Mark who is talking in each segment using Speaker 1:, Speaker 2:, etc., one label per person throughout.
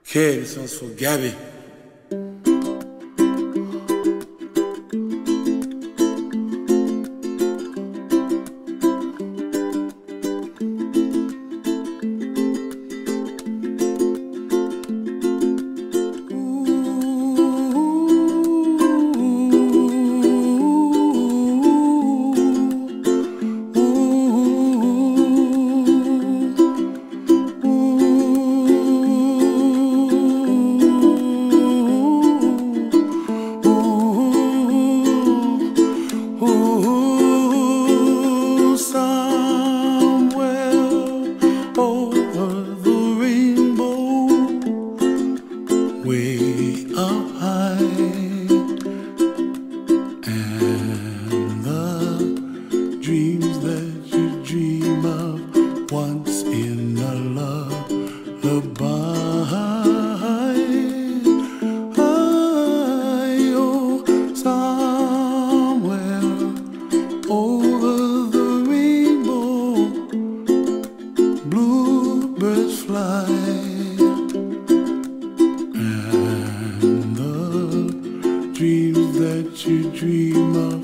Speaker 1: Okay, this one's for Gabby.
Speaker 2: Way up high, and the dreams that you dream of once in a lullaby. Oh, somewhere over the rainbow, bluebirds fly. Dreams that you dream of,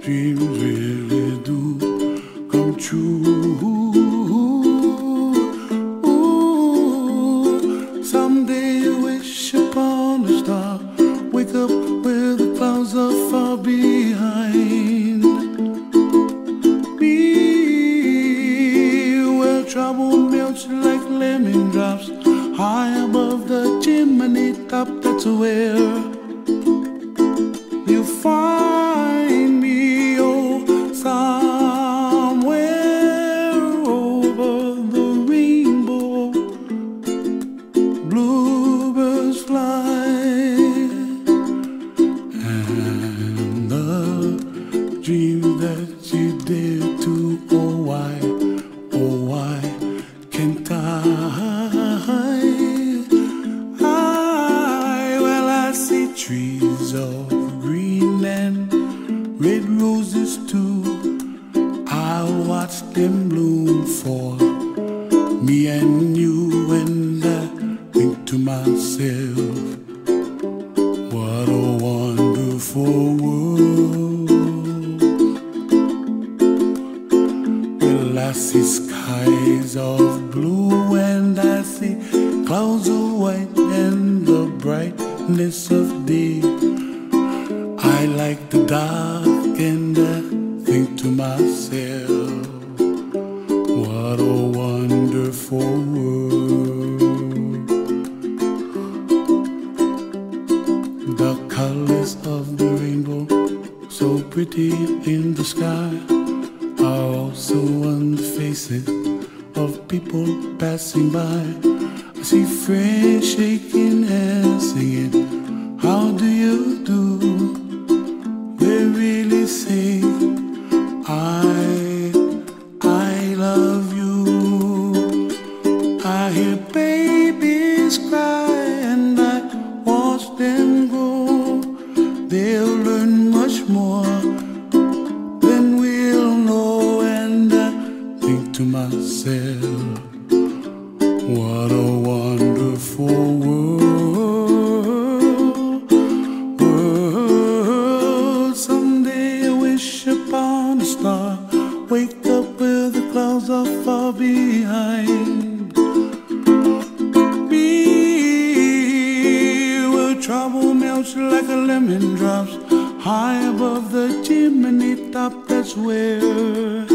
Speaker 2: dreams really do come true. Ooh, someday you wish upon a star, wake up where the clouds are far behind me, where trouble melts like lemon drops, high above the chimney top. That's where you find me, oh, somewhere over the rainbow, bluebirds fly, and the dream that you dare to, oh why can't well, I see trees of green and red roses too. I watch them bloom for me and you, and I think to myself, what a wonderful world. Well, I see skies of blue and I see clouds of white and the brightness of day. I like the dark and I think to myself, what a wonderful world. The colors of the rainbow, so pretty in the sky, are also on the faces of people passing by. I see friends shaking hands singing, how do you do? They really say, I love you. I hear babies cry and I watch them grow. They'll learn much more than we'll know, and I think to myself, what a wonderful world. Someday I wish upon a star, wake up where the clouds are far behind me, where trouble melts like a lemon drops, high above the chimney top. That's where